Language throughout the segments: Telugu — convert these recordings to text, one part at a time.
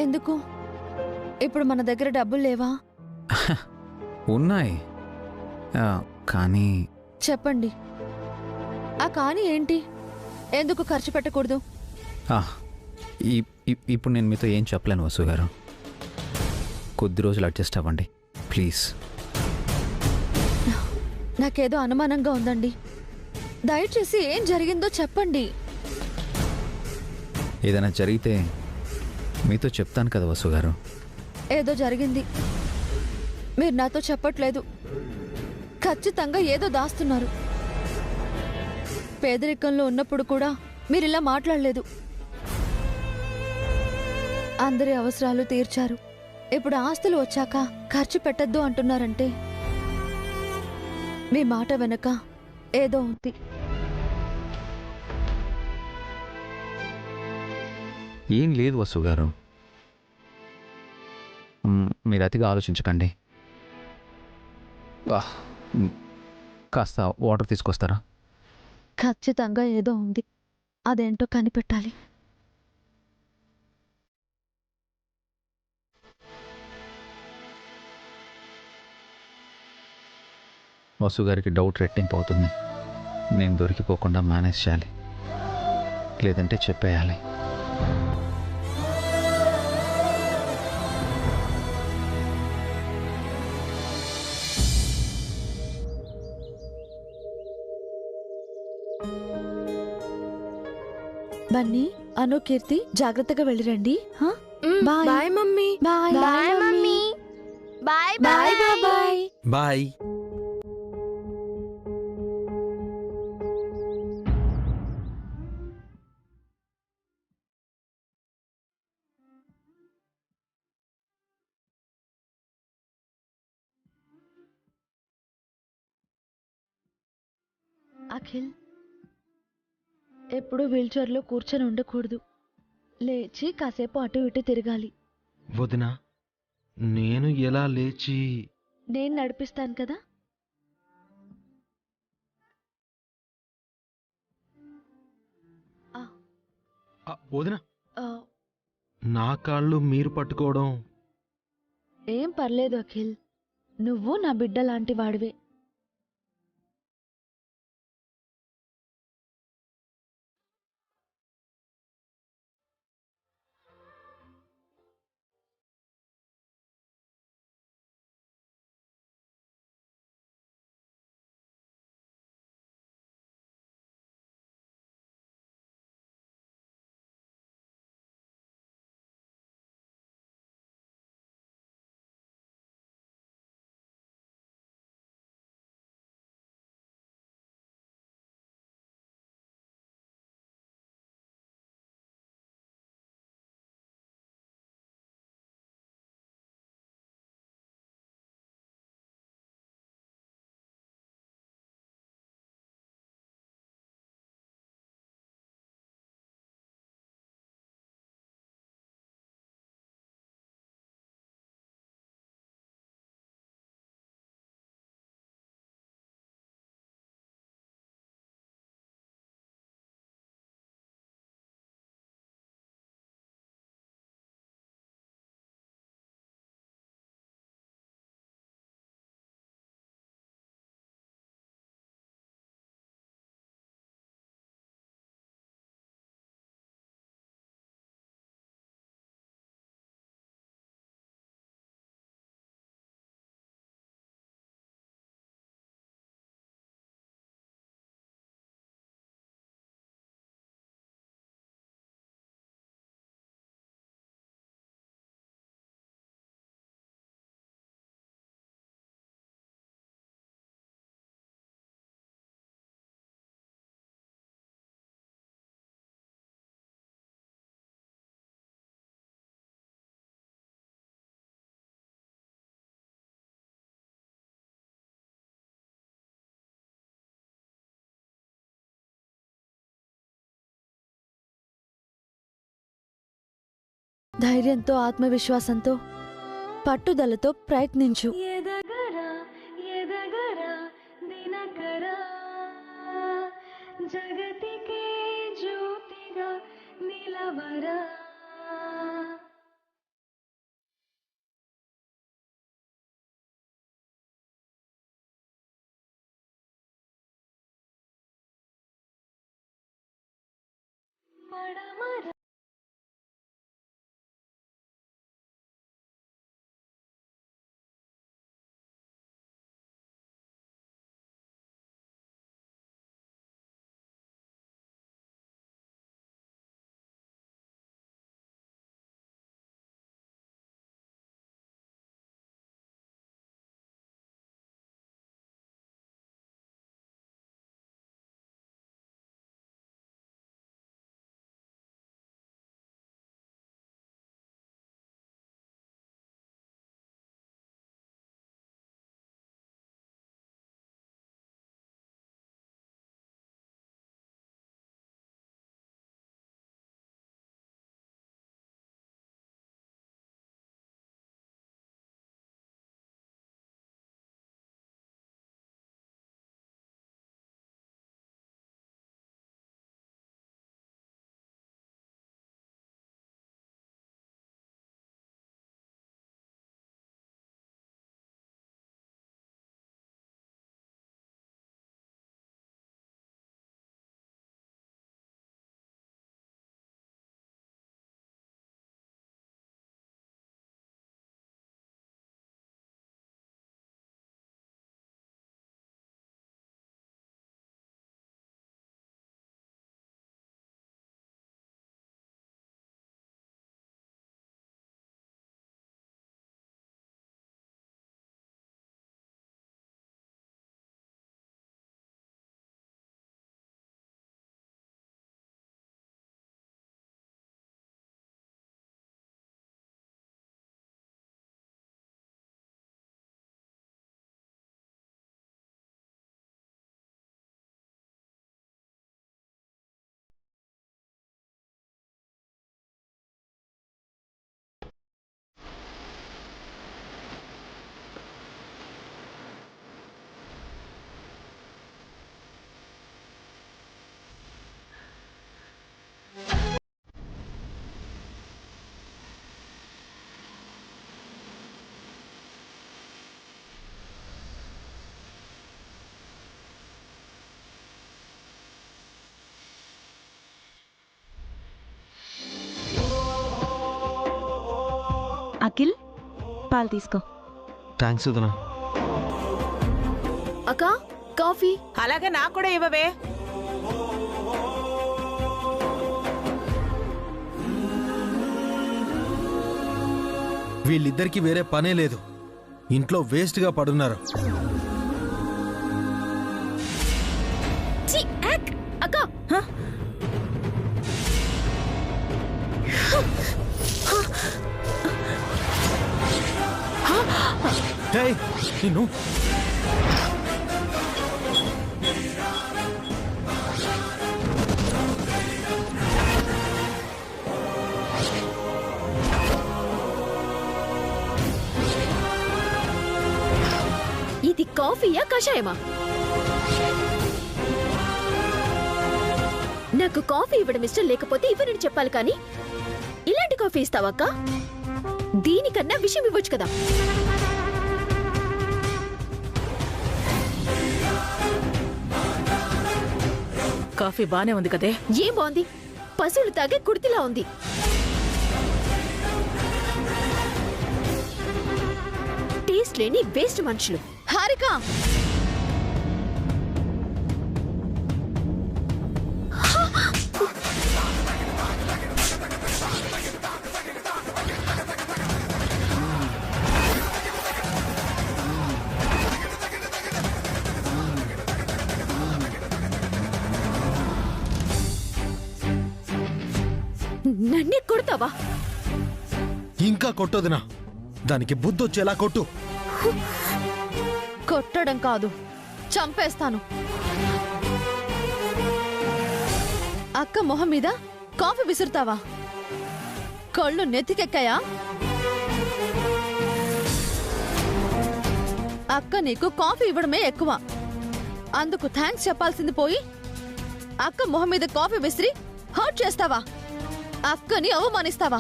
ఎందుకు? ఇప్పుడు మన దగ్గర డబ్బులు లేవా? ఉన్నాయి, కానీ చెప్పండి. ఆ కానీ ఏంటి? ఎందుకు ఖర్చు పెట్టకూడదు? ఇప్పుడు నేను మీతో ఏం చెప్పలేను వసు గారు. కొద్ది రోజులు అడ్జస్ట్ అవ్వండి ప్లీజ్. నాకేదో అనుమానంగా ఉందండి. దయచేసి ఏం జరిగిందో చెప్పండి. ఏదైనా జరిగితే మీతో చెప్తాను కదా వసు గారు. ఏదో జరిగింది, మీరు నాతో చెప్పట్లేదు. ఖచ్చితంగా ఏదో దాస్తున్నారు. పేదరికంలో ఉన్నప్పుడు కూడా మీరిలా మాట్లాడలేదు. అందరి అవసరాలు తీర్చారు. ఇప్పుడు ఆస్తులు వచ్చాక ఖర్చు పెట్టద్దు అంటున్నారంటే మీ మాట వెనక ఏదో ఉంది. ఏం లేదు వసు గారు, మీరు అతిగా ఆలోచించకండి. కాస్త వాటర్ తీసుకొస్తారా? ఖచ్చితంగా ఏదో ఉంది, అదేంటో కనిపెట్టాలి. వసు గారికి డౌట్ రెట్టింపు అవుతుంది. నేను దొరికిపోకుండా మేనేజ్ చేయాలి, లేదంటే చెప్పేయాలి. బన్నీ, అను, కీర్తి జాగ్రత్తగా వెళ్ళిరండి. Bye mummy. Bye bye mummy. Bye bye bye. Bye. Akhil, ఎప్పుడు వీల్చైర్లో కూర్చొని ఉండకూడదు. లేచి కాసేపు అటు ఇటు తిరగాలి. వదినా, నేను ఎలా లేచి? నేను నడిపిస్తాను కదా. వదినా, ఆ, నా కాళ్ళు మీరు పట్టుకోవడం. ఏం పర్లేదు అఖిల్, నువ్వు నా బిడ్డ లాంటి వాడివే. ధైర్యంతో, ఆత్మవిశ్వాసంతో, పట్టుదలతో ప్రయత్నించు. ఎదగరా ఎదగరా దినకరా, జగతికే జ్యోతిగా నిలవరా. అఖిల్ పాలు తీసుకో. థ్యాంక్స్ వదినా. అక్క కాఫీ. అలాగే నాకు కూడా ఇవ్వవే. వీళ్ళిద్దరికి వేరే పనే లేదు, ఇంట్లో వేస్ట్గా పడున్నారు. అక్క నిన్ను ఇది కాఫీయా కషాయమా? నాకు కాఫీ ఇవ్వడం ఇష్టం లేకపోతే ఇవ్వనని చెప్పాలి కానీ ఇలాంటి కాఫీ ఇస్తావక్క? దీనికన్నా విషయం ఇవ్వచ్చు కదా. కాఫీ బానే ఉంది కదే. ఏం బాగుంది? పశువులు తాగే కుర్తిలా ఉంది. టేస్ట్ లేని వేస్ట్ మనుషులు. హారిక నన్నే కొడతావా? ఇంకా కొట్టొదినా, దానికి బుద్ధొచ్చేలా కొట్టు. కొట్టడం కాదు, చంపేస్తాను. అక్క మొహం మీద కాఫీ విసురుతావా? కళ్ళు నెత్తికెక్కాయా? అక్క నీకు కాఫీ ఇవ్వడమే ఎక్కువ. అందుకు థ్యాంక్స్ చెప్పాల్సింది పోయి అక్క మొహం మీద కాఫీ విసిరి హర్ట్ చేస్తావా? అక్కని అవమానిస్తావా?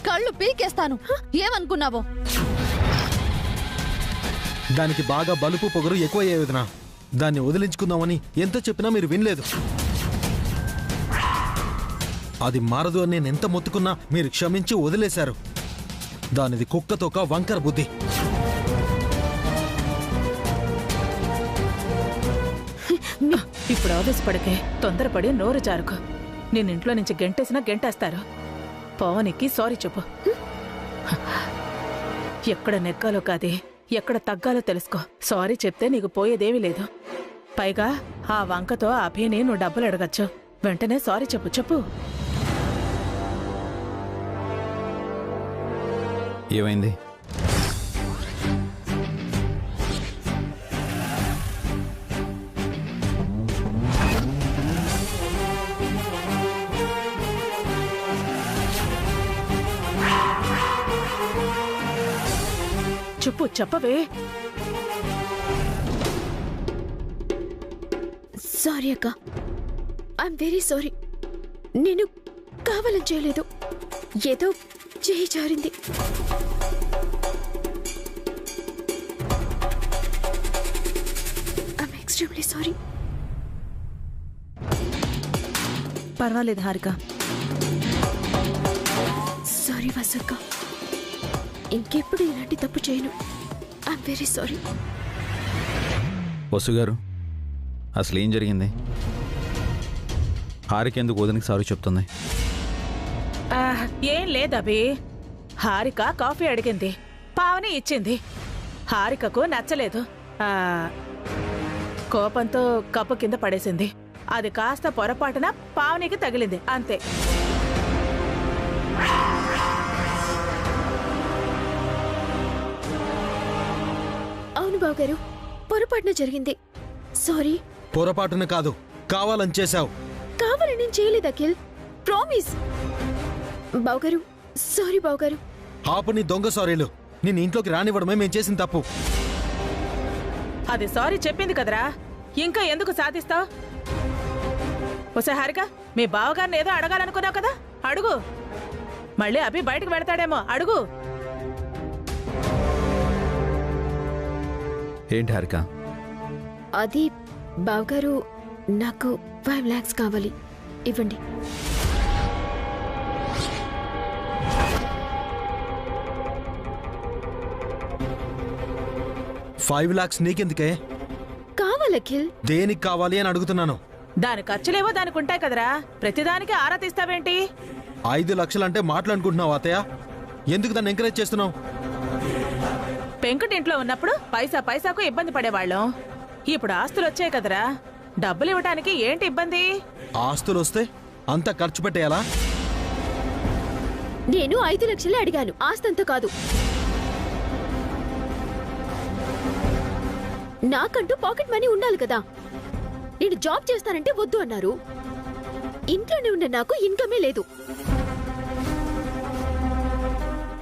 కళ్ళు పీకేస్తాను. ఏమనుకున్నావో? దానికి బాగా బలుపు పొగరు ఎక్కువయ్యే వదినా. దాన్ని వదిలించుకుందామని ఎంత చెప్పినా మీరు వినలేదు. అది మారదు అని నేనెంత మొత్తుకున్నా మీరు క్షమించి వదిలేశారు. దానిది కుక్కతోక వంకర బుద్ధి. ఇప్పుడు ఆవేశపడకే, తొందరపడి నోరు జారుకో. నిన్నింట్లో నుంచి గెంటేసినా గెంటేస్తారు. పవనికి సారీ చెప్పు. ఎక్కడ నెగ్గాలో కాదే, ఎక్కడ తగ్గాలో తెలుసుకో. సారీ చెప్తే నీకు పోయేదేమీ లేదు. పైగా ఆ వంకతో అభిని నువ్వు డబ్బులు అడగచ్చు. వెంటనే సారీ చెప్పు. చెప్పు. ఏమైంది? చెప్పు, చెప్పవే. సారీ అక్క, ఐఎమ్ వెరీ సారీ. నేను కావాలని చేయలేదు, ఏదో చేయి జారింది. I'm extremely sorry. పర్వాలేదు హారిక. సారీ వసక్క, ఇంకెప్పుడు ఇలాంటి తప్పు చేయను. I'm very sorry. వసు గారు, అసలు ఏం జరిగింది? హారిక ఎందుకు వదినకి సారీ చెప్తుంది? ఏం లేదభి. హారిక కాఫీ అడిగింది, పావని ఇచ్చింది. హారికకు నచ్చలేదు. కోపంతో కప్పు కింద పడేసింది. అది కాస్త పొరపాటున పావనికి తగిలింది, అంతే. అవును బావగారు, పొరపాటున జరిగింది. సారీ. పొరపాటున కాదు, కావాలని చేశావు. కావాలని నేను చేయలేదు అఖిల్, ప్రామిస్. బావగారు సారీ. బావగారు ఆపు నీ దొంగ సారీలు. నేను ఇంట్లోకి రానివ్వడమే మేం చేసిన తప్పు. అది సారీ చెప్పింది కదరా, ఇంకా ఎందుకు సాధిస్తావు? ఒసే హారిక, మీ బావగారిని ఏదో అడగాలనుకున్నావు కదా, అడుగు. మళ్ళీ అభి బయటకు వెళతాడేమో, అడుగు. ఏంటి హారిక? అది బావగారు, నాకు 5 lakhs కావాలి, ఇవ్వండి. $5 lakhs నీకెందుకే? కావాలి అఖిల్. దేనికి కావాలి అని అడుగుతున్నాను. దాని ఖర్చులేవో దానికి ఉంటాయి కదరా, ప్రతిదానికి ఆరా తీస్తావేంటి? 5 లక్షలంటే మాట్లాడుకుంటున్నావు అతయ్య. ఎందుకు దాన్ని ఎంకరేజ్ చేస్తున్నావు? పెంకుటింట్లో ఉన్నప్పుడు పైసా పైసాకు ఇబ్బంది పడేవాళ్ళం. ఇప్పుడు ఆస్తులు వచ్చాయి కదరా, డబ్బులు ఇవ్వటానికి ఏంటి ఇబ్బంది? ఆస్తులు వస్తే అంతా ఖర్చు పెట్టేయాలా? నేను 5 లక్షలే అడిగాను, ఆస్తంతా కాదు. నాకంటూ పాకెట్ మనీ ఉండాలి కదా. నేను జాబ్ చేస్తానంటే వద్దు అన్నారు. ఇంట్లోనే ఉన్న నాకు ఇన్కమే లేదు.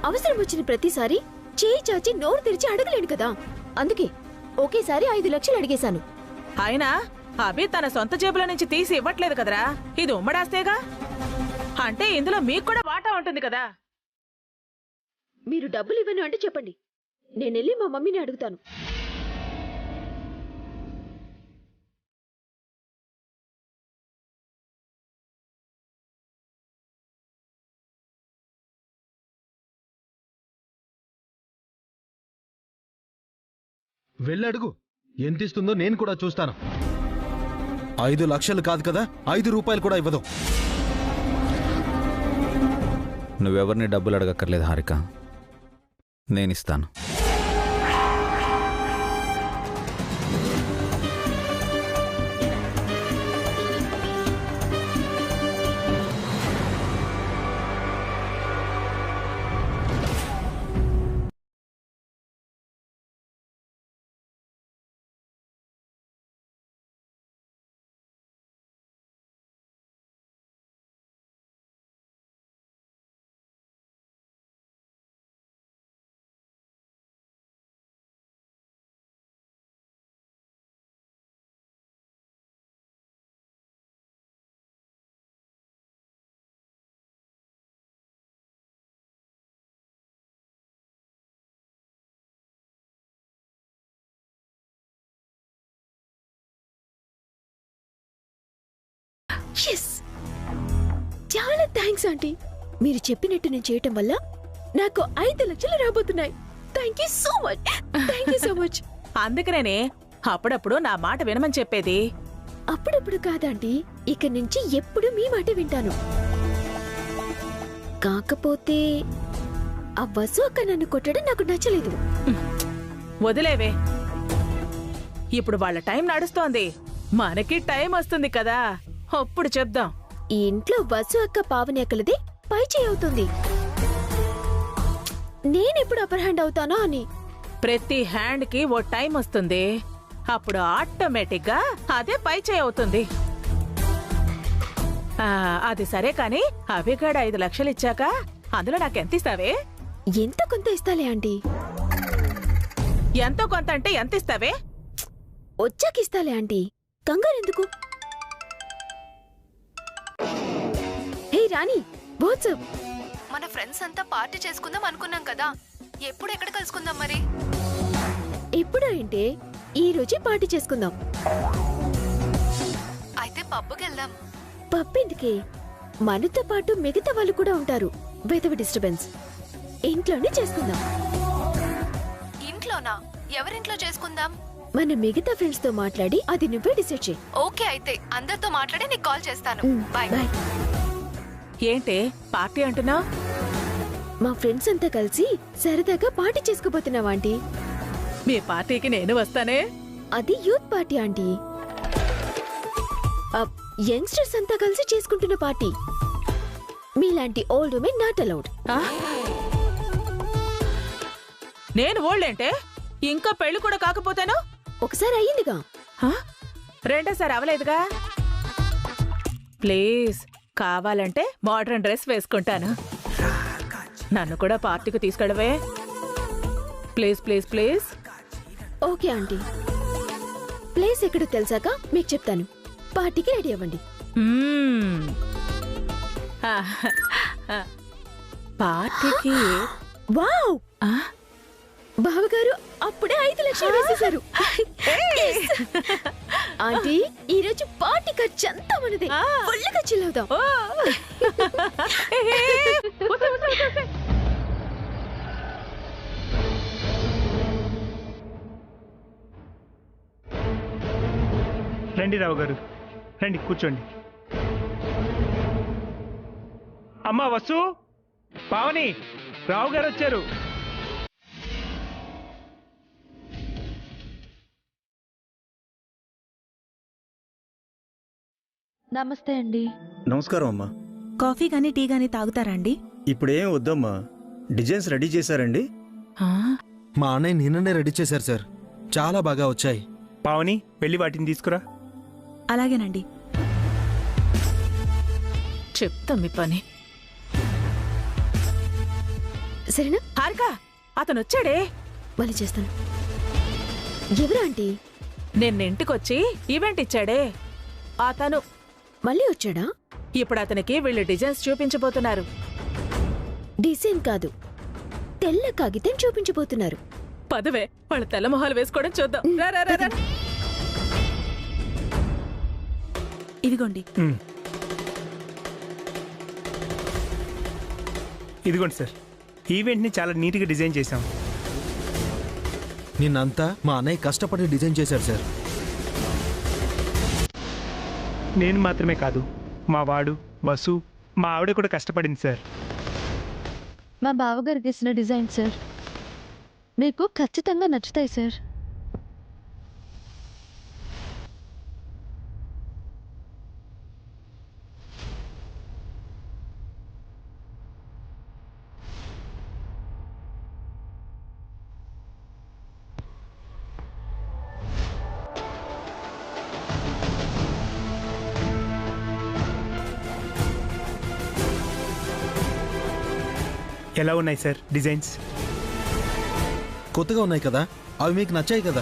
అవసరం వచ్చిన ప్రతిసారి చేయి చాచి నోరు తెరిచి అడగలేను కదా. అందుకే ఒకేసారి 5 లక్షలు అడిగేశాను. అయినా అభి తన సొంత జేబులో నుంచి తీసి ఇవ్వట్లేదు కదరా, ఇది ఉమ్మడాస్తేగా. అంటే ఇందులో మీకు కూడా వాటా ఉంటుంది కదా. మీరు డబ్బులు ఇవ్వను అంటే చెప్పండి, నేనెళ్ళి మా మమ్మీని అడుగుతాను. వెళ్ళడుగు, ఎంత ఇస్తుందో నేను కూడా చూస్తాను. 5 లక్షలు కాదు కదా, 5 రూపాయలు కూడా ఇవ్వదు. నువ్వెవరిని డబ్బులు అడగక్కర్లేదు హారిక, నేనిస్తాను. చాలా థ్యాంక్స్ ఆంటీ. మీరు చెప్పినట్టు నేను చేయటం వల్ల నాకు 5 లక్షలు రాబోతున్నాయి. Thank you so much. Thank you so much. అందుకనే అప్పుడప్పుడు నా మాట వినమని చెప్పేది. అప్పుడప్పుడు కాదంటీ, ఇక నుంచి ఎప్పుడు మీ మాట వింటాను. కాకపోతే ఆ వసు అక్క నన్ను కొట్టడం నాకు నచ్చలేదు. వదిలేవే, ఇప్పుడు వాళ్ళ టైం నడుస్తోంది, మనకి టైం వస్తుంది కదా, అప్పుడు చెప్దాం. ఈ ఇంట్లో వసు అక్క పావని అక్కలది పై చేయి అవుతుంది. నేనెప్పుడు అప్పర్ హ్యాండ్ అవుతానో అని. ప్రతి హ్యాండ్ కి ఓ టైం వస్తుంది, అప్పుడు ఆటోమేటిక్ గా అదే పై చేయి అవుతుంది. అది సరే కాని అభిగాడ 5 లక్షలు ఇచ్చాక అందులో నాకెంత ఇస్తావే? ఎంత కొంత ఇస్తాలే ఆంటీ. ఎంతో కొంత అంటే ఎంత ఇస్తావే? వచ్చాక ఇస్తాలే ఆంటీ, కంగారు ఎందుకు? హే రాణి, వాట్సాప్. మన ఫ్రెండ్స్ అంతా పార్టీ చేసుకుందాం అనుకున్నాం కదా, ఎప్పుడు ఎక్కడ కలుసుకుందాం మరి? ఎప్పుడు అంటే ఈ రోజే పార్టీ చేసుకుందాం. అయితే పబ్బుకి వెళ్దాం. పబ్ ఎందుకే? మనతో పాటు మిగతా వాళ్ళు కూడా ఉంటారు. వెదవ డిస్టర్బెన్స్. ఇంట్లోనే చేసుకుందాం. ఇంట్లోనా? ఎవరింట్లో చేసుకుందాం? మన మిగతా ఫ్రెండ్స్ తో మాట్లాడి అది నువ్వే డిసైడ్ చేయి. ఓకే, అయితే అందరితో మాట్లాడి నీకు కాల్ చేస్తాను. బాయ్. బాయ్. ఏంటే పార్టీ అంటున్నా? మా ఫ్రెండ్స్ అంతా కలిసి సరదాగా పార్టీ చేసుకోబోతున్నావా ఆంటీ? మీ పార్టీకి నేను వస్తానే. అది యూత్ పార్టీ ఆంటీ. యంగ్స్టర్స్ అంతా కలిసి చేసుకుంటున్న పార్టీ. మీలాంటి ఓల్డ్ ఉమెన్ నాట్ అలౌడ్. నేను ఓల్డ్ అంటే ఇంకా పెళ్లి కూడా కాకపోతేను? ఒకసారి అయ్యిందిగా. రెండోసారి అవలేదుగా. ప్లీజ్, కావాలంటే మోడర్న్ డ్రెస్ వేసుకుంటాను. నన్ను కూడా పార్టీకి తీసుకెళ్ళవే. Please please please. Okay aunty. Place ఎక్కడో తెలిసాక మీకు చెప్తాను. పార్టీకి రెడీ అవ్వండి. పార్టీకి? వావ్, బావగారు అప్పుడే 5 లక్షలు వేసేశారు. ఆంటీ, ఈ రోజు పార్టీ ఖర్చంతా మనదే. ఫుల్గా చిల్ అవుదాం. రండి రావు గారు, రండి కూర్చోండి. అమ్మా వసు, పావని, రావు గారు వచ్చారు. నమస్తే అండి. నమస్కారం అమ్మా. కాఫీ గానీ టీ గానీ తాగుతారా అండి? ఇప్పుడేం వద్దమ్మా. డిజైన్స్ రెడీ చేశారండి? మా అన్నయ్య నిన్ననే రెడీ చేశారు సార్. చాలా బాగా వచ్చాయి. పావని, వెళ్ళి వాటిని తీసుకురా. అలాగేనండి. చెప్తాం మీ పని. సరేనా? హారిక, అతను వచ్చాడే. మళ్ళీ చేస్తాను. ఎవరు ఆంటీ? నిన్న ఇంటికొచ్చి ఈవెంట్ ఇచ్చాడే అతను. మళ్ళీ వచ్చాడా? ఇప్పుడు అతనికి వీళ్ళు డిజైన్స్ చూపించబోతున్నారు. డిజైన్ కాదు, తెల్ల కాగితం చూపించబోతున్నారు. పదవే, వాళ్ళ తెల్ల మొహాలు వేసుకోవడం చూద్దాం. రా, రా, రా, రా. ఇదిగోండి. ఇదిగోండి సార్, ఈవెంట్ని చాలా నీట్గా డిజైన్ చేశాం. నిన్నంతా మా అన్నయ్య కష్టపడి డిజైన్ చేశారు సార్. నేను మాత్రమే కాదు, మా వాడు, వసు, మా ఆవిడ కూడా కష్టపడింది సార్. మా బావగారికి ఇచ్చిన డిజైన్ సార్, మీకు ఖచ్చితంగా నచ్చుతాయి సార్. ఎలా ఉన్నాయి సార్ డిజైన్స్? కొత్తగా ఉన్నాయి కదా, అవి మీకు నచ్చాయి కదా?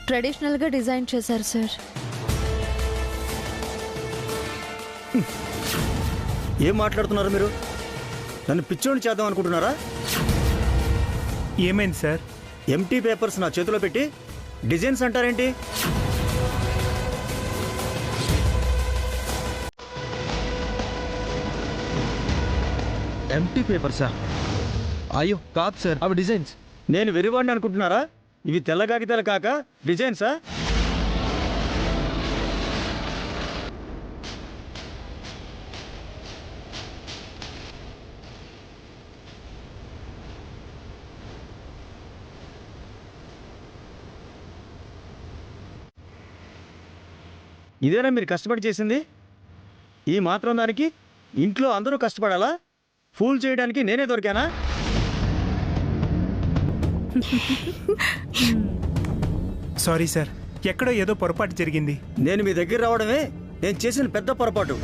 ట్రెడిషనల్ గా డిజైన్ చేశారు సార్. ఏం మాట్లాడుతున్నారు మీరు? నన్ను పిచ్చోని చేద్దాం అనుకుంటున్నారా? ఏమైంది సార్? ఎంటీ పేపర్స్ నా చేతిలో పెట్టి డిజైన్స్ అంటారేంటి? ఎంటీ పేపర్సా? అయ్యో కాదు సార్, అవి డిజైన్స్. నేను వెరివాడిని అనుకుంటున్నారా? ఇవి తెల్ల కాగితాలు కాక డిజైన్సా? ఇదేనా మీరు కష్టపడి చేసింది? ఈ మాత్రం దానికి ఇంట్లో అందరూ కష్టపడాలా? ఫూల్ చేయడానికి నేనే దొరికానా? సారీ సార్, ఎక్కడో ఏదో పొరపాటు జరిగింది. నేను మీ దగ్గర రావడమే నేను చేసిన పెద్ద పొరపాటు.